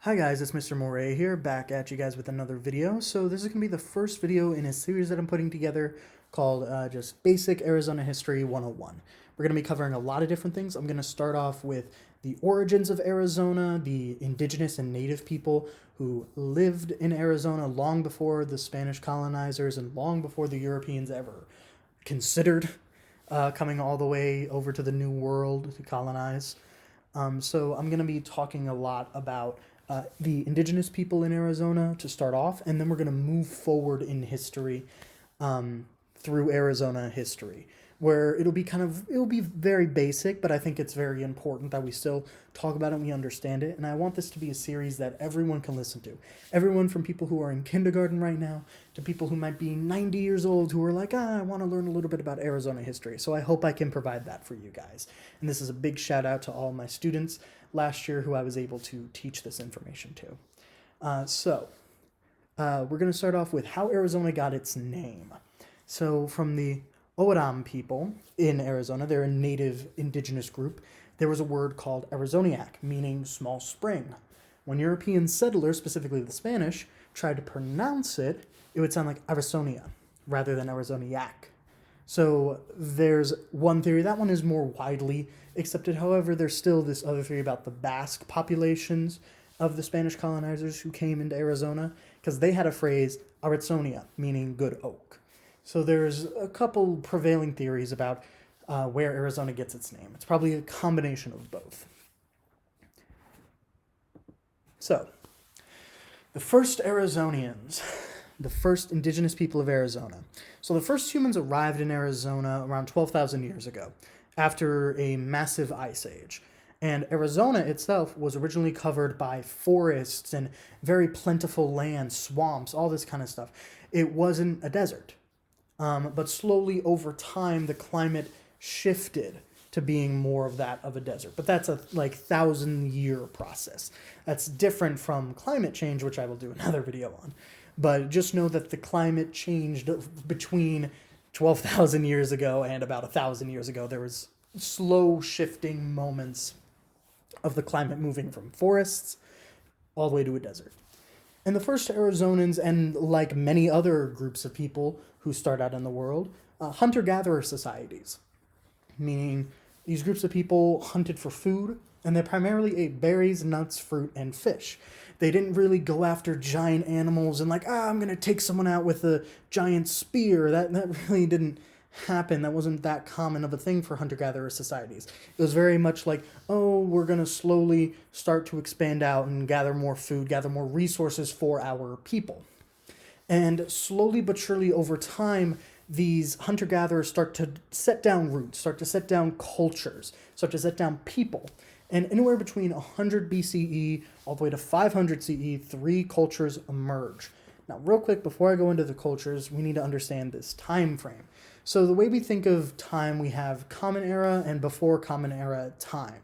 Hi guys, it's Mr. Morea here, back at you guys with another video. So this is going to be the first video in a series that I'm putting together called just Basic Arizona History 101. We're going to be covering a lot of different things. I'm going to start off with the origins of Arizona, the indigenous and native people who lived in Arizona long before the Spanish colonizers and long before the Europeans ever considered coming all the way over to the New World to colonize. So I'm going to be talking a lot about the indigenous people in Arizona to start off, and then we're going to move forward in history through Arizona history, where it'll be very basic, but I think it's very important that we still talk about it and we understand it. And I want this to be a series that everyone can listen to. Everyone from people who are in kindergarten right now to people who might be 90 years old who are like, I want to learn a little bit about Arizona history. So I hope I can provide that for you guys. And this is a big shout out to all my students last year who I was able to teach this information to. We're going to start off with how Arizona got its name. So, from the Oram people in Arizona, they're a native indigenous group, there was a word called Arizoniac, meaning small spring. When European settlers, specifically the Spanish, tried to pronounce it, it would sound like Arizonia rather than Arizoniac. So there's one theory, that one is more widely accepted. However, there's still this other theory about the Basque populations of the Spanish colonizers who came into Arizona, because they had a phrase, Arizonia, meaning good oak. So there's a couple prevailing theories about where Arizona gets its name. It's probably a combination of both. So, the first Arizonians, the first indigenous people of Arizona. So the first humans arrived in Arizona around 12,000 years ago, after a massive ice age. And Arizona itself was originally covered by forests and very plentiful land, swamps, all this kind of stuff. It wasn't a desert. But slowly over time, the climate shifted to being more of that of a desert. But that's a 1,000-year process. That's different from climate change, which I will do another video on. But just know that the climate changed between 12,000 years ago and about 1,000 years ago. There was slow shifting moments of the climate moving from forests all the way to a desert. And the first Arizonans, and like many other groups of people who start out in the world, hunter-gatherer societies, meaning these groups of people hunted for food, and they primarily ate berries, nuts, fruit, and fish. They didn't really go after giant animals and I'm going to take someone out with a giant spear. That really didn't happen. That wasn't that common of a thing for hunter-gatherer societies. It was very much like, oh, we're going to slowly start to expand out and gather more food, gather more resources for our people. And slowly but surely over time, these hunter-gatherers start to set down roots, start to set down cultures, start to set down people. And anywhere between 100 BCE all the way to 500 CE, three cultures emerge. Now, real quick, before I go into the cultures, we need to understand this time frame. So the way we think of time, we have Common Era and before Common Era time.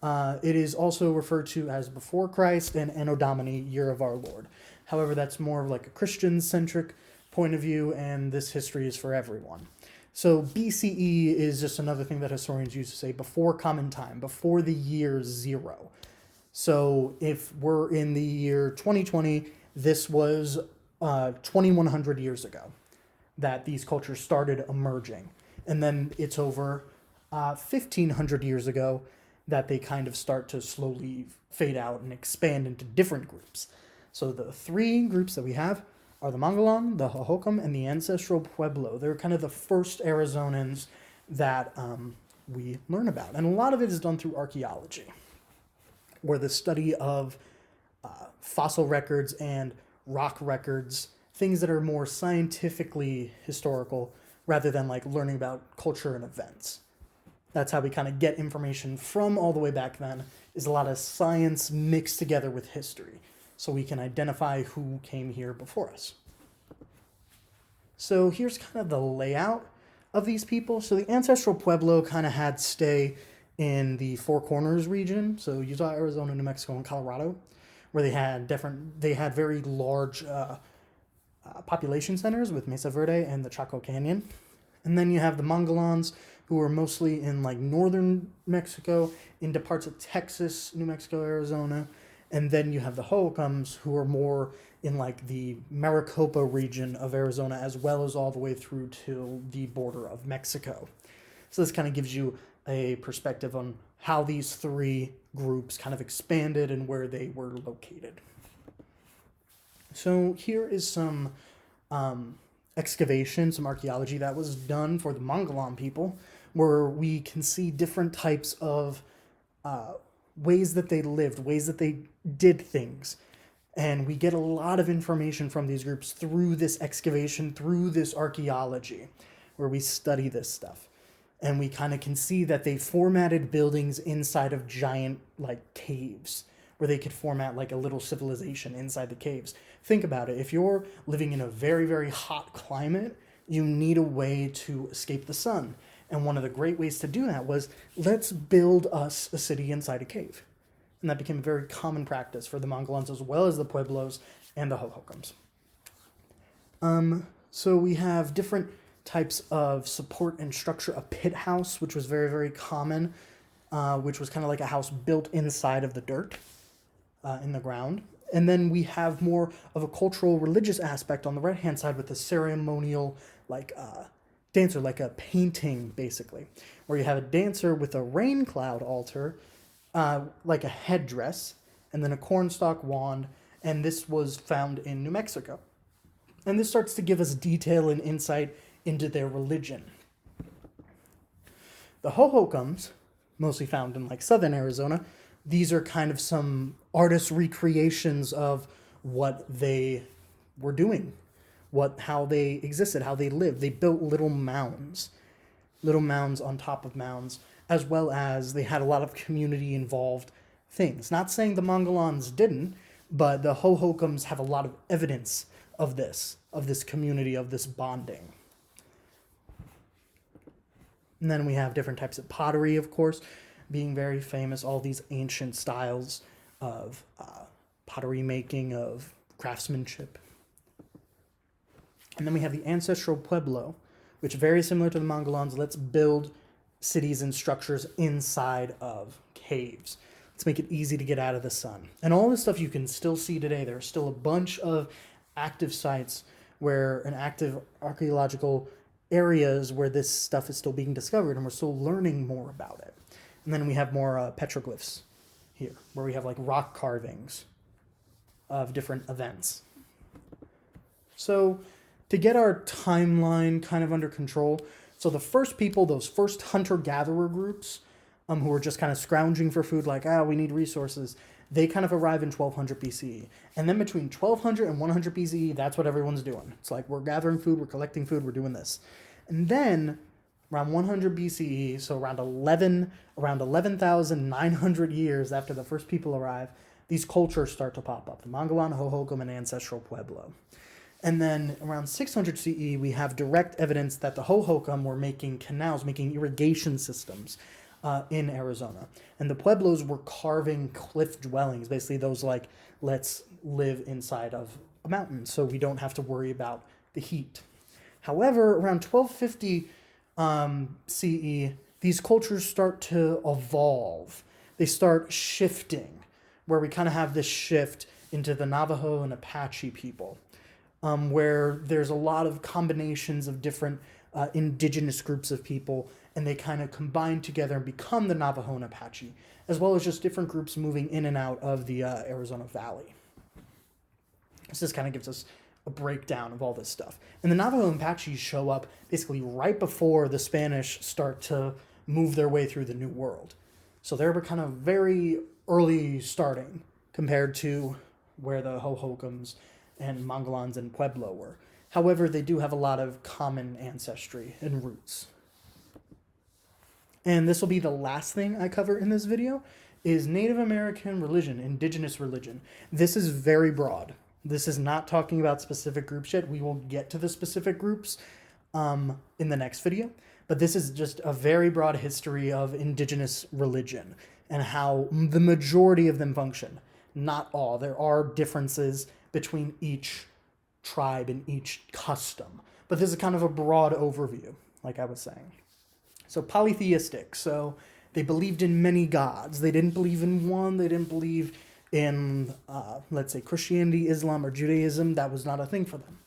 It is also referred to as before Christ and Anno Domini, Year of Our Lord. However, that's more of like a Christian-centric point of view, and this history is for everyone. So BCE is just another thing that historians use to say before common time, before the year zero. So if we're in the year 2020, this was 2,100 years ago that these cultures started emerging. And then it's over 1,500 years ago that they kind of start to slowly fade out and expand into different groups. So the three groups that we have are the Mangalan, the Hohokam, and the ancestral Pueblo. They're kind of the first Arizonans that we learn about. And a lot of it is done through archaeology, where the study of fossil records and rock records, things that are more scientifically historical rather than learning about culture and events. That's how we kind of get information from all the way back then, is a lot of science mixed together with history, so we can identify who came here before us. So here's kind of the layout of these people. So the ancestral Pueblo kind of had stay in the Four Corners region, so Utah, Arizona, New Mexico, and Colorado, where they had very large population centers with Mesa Verde and the Chaco Canyon. And then you have the Mangalans, who were mostly in northern Mexico, into parts of Texas, New Mexico, Arizona, And then you have the Hohokams, who are more in like the Maricopa region of Arizona, as well as all the way through to the border of Mexico. So this kind of gives you a perspective on how these three groups kind of expanded and where they were located. So here is some excavation, some archaeology that was done for the Mogollon people, where we can see different types of ways that they lived, ways that they did things. And we get a lot of information from these groups through this excavation, through this archaeology, where we study this stuff. And we kind of can see that they formatted buildings inside of giant, like, caves, where they could format, like, a little civilization inside the caves. Think about it. If you're living in a very, very hot climate, you need a way to escape the sun. And one of the great ways to do that was, let's build us a city inside a cave. And that became a very common practice for the Mogollons, as well as the Pueblos and the Hohokams. So we have different types of support and structure. A pit house, which was very, very common, which was kind of like a house built inside of the dirt, in the ground. And then we have more of a cultural, religious aspect on the right-hand side with the ceremonial, like, dancer, like a painting, basically, where you have a dancer with a rain cloud altar, like a headdress, and then a cornstalk wand, and this was found in New Mexico. And this starts to give us detail and insight into their religion. The Hohokams, mostly found in like southern Arizona, these are kind of some artist recreations of what they were doing, how they existed, how they lived. They built little mounds on top of mounds, as well as they had a lot of community involved things. Not saying the Mogollons didn't, but the Hohokams have a lot of evidence of this community, of this bonding. And then we have different types of pottery, of course, being very famous, all these ancient styles of pottery making, of craftsmanship. And then we have the ancestral Pueblo, which is very similar to the Mogollons. Let's build cities and structures inside of caves. Let's make it easy to get out of the sun. And all this stuff you can still see today. There are still a bunch of active sites and active archaeological areas where this stuff is still being discovered, and we're still learning more about it. And then we have more petroglyphs here, where we have like rock carvings of different events. So to get our timeline kind of under control, so the first people, those first hunter-gatherer groups, who were just kind of scrounging for food, like, we need resources, they kind of arrive in 1200 BCE. And then between 1200 and 100 BCE, that's what everyone's doing. It's like, we're gathering food, we're collecting food, we're doing this. And then around 100 BCE, so around 11,900 years after the first people arrive, these cultures start to pop up: the Mogollon, Hohokam, and ancestral Pueblo. And then around 600 CE, we have direct evidence that the Hohokam were making canals, making irrigation systems in Arizona. And the Pueblos were carving cliff dwellings, basically those like, let's live inside of a mountain so we don't have to worry about the heat. However, around 1250 CE, these cultures start to evolve. They start shifting, where we kind of have this shift into the Navajo and Apache people, where there's a lot of combinations of different indigenous groups of people, and they kind of combine together and become the Navajo and Apache, as well as just different groups moving in and out of the Arizona Valley. So this kind of gives us a breakdown of all this stuff. And the Navajo and Apache show up basically right before the Spanish start to move their way through the New World. So they were kind of very early starting compared to where the Hohokams and Mogollons and Pueblo were. However, they do have a lot of common ancestry and roots. And this will be the last thing I cover in this video, is Native American religion, indigenous religion. This is very broad. This is not talking about specific groups yet. We will get to the specific groups in the next video. But this is just a very broad history of indigenous religion and how the majority of them function. Not all. There are differences between each tribe and each custom. But this is kind of a broad overview, like I was saying. So polytheistic. So they believed in many gods. They didn't believe in one. They didn't believe In, let's say, Christianity, Islam, or Judaism, that was not a thing for them.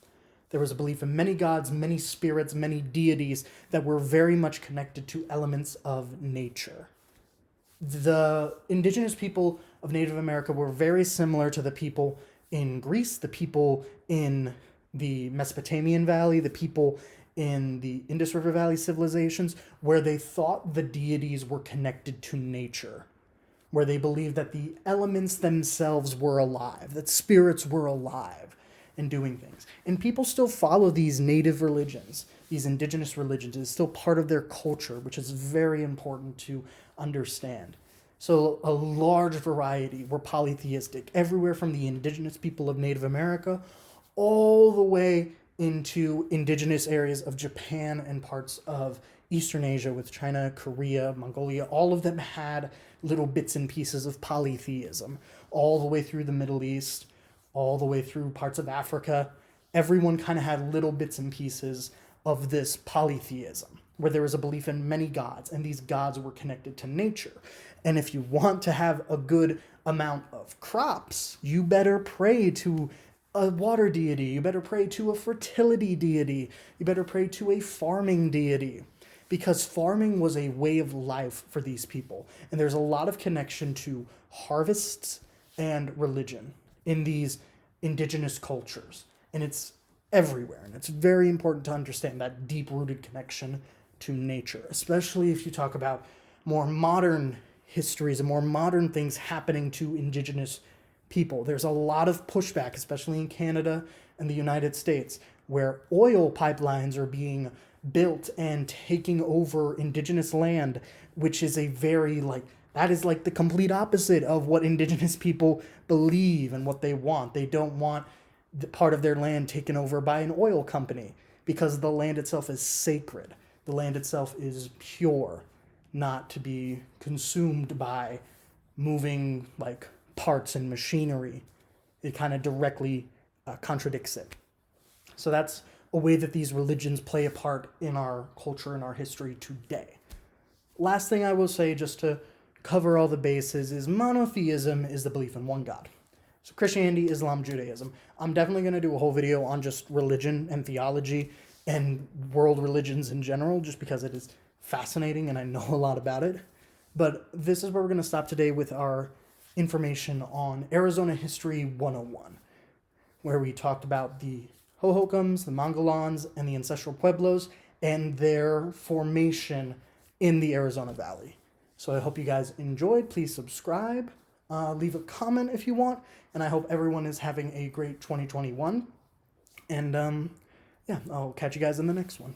There was a belief in many gods, many spirits, many deities that were very much connected to elements of nature. The indigenous people of Native America were very similar to the people in Greece, the people in the Mesopotamian Valley, the people in the Indus River Valley civilizations, where they thought the deities were connected to nature, where they believed that the elements themselves were alive, that spirits were alive and doing things. And people still follow these native religions, these indigenous religions. It's still part of their culture, which is very important to understand. So a large variety were polytheistic, everywhere from the indigenous people of Native America all the way into indigenous areas of Japan and parts of Eastern Asia with China, Korea, Mongolia. All of them had little bits and pieces of polytheism, all the way through the Middle East, all the way through parts of Africa. Everyone kind of had little bits and pieces of this polytheism, where there was a belief in many gods, and these gods were connected to nature. And if you want to have a good amount of crops, you better pray to a water deity, you better pray to a fertility deity, you better pray to a farming deity, because farming was a way of life for these people. And there's a lot of connection to harvests and religion in these indigenous cultures. And it's everywhere. And it's very important to understand that deep-rooted connection to nature, especially if you talk about more modern histories and more modern things happening to indigenous people. There's a lot of pushback, especially in Canada and the United States, where oil pipelines are being built and taking over indigenous land, which is a very, that is the complete opposite of what indigenous people believe and what they want. They don't want the part of their land taken over by an oil company, because the land itself is sacred. The land itself is pure, not to be consumed by moving parts and machinery. It kind of directly contradicts it. So that's a way that these religions play a part in our culture and our history today. Last thing I will say, just to cover all the bases, is monotheism is the belief in one God. So Christianity, Islam, Judaism. I'm definitely going to do a whole video on just religion and theology and world religions in general, just because it is fascinating and I know a lot about it. But this is where we're going to stop today with our information on Arizona History 101, where we talked about the Hohokams, the Mongolans, and the ancestral Pueblos and their formation in the Arizona Valley. So I hope you guys enjoyed. Please subscribe, leave a comment if you want, and I hope everyone is having a great 2021. And yeah, I'll catch you guys in the next one.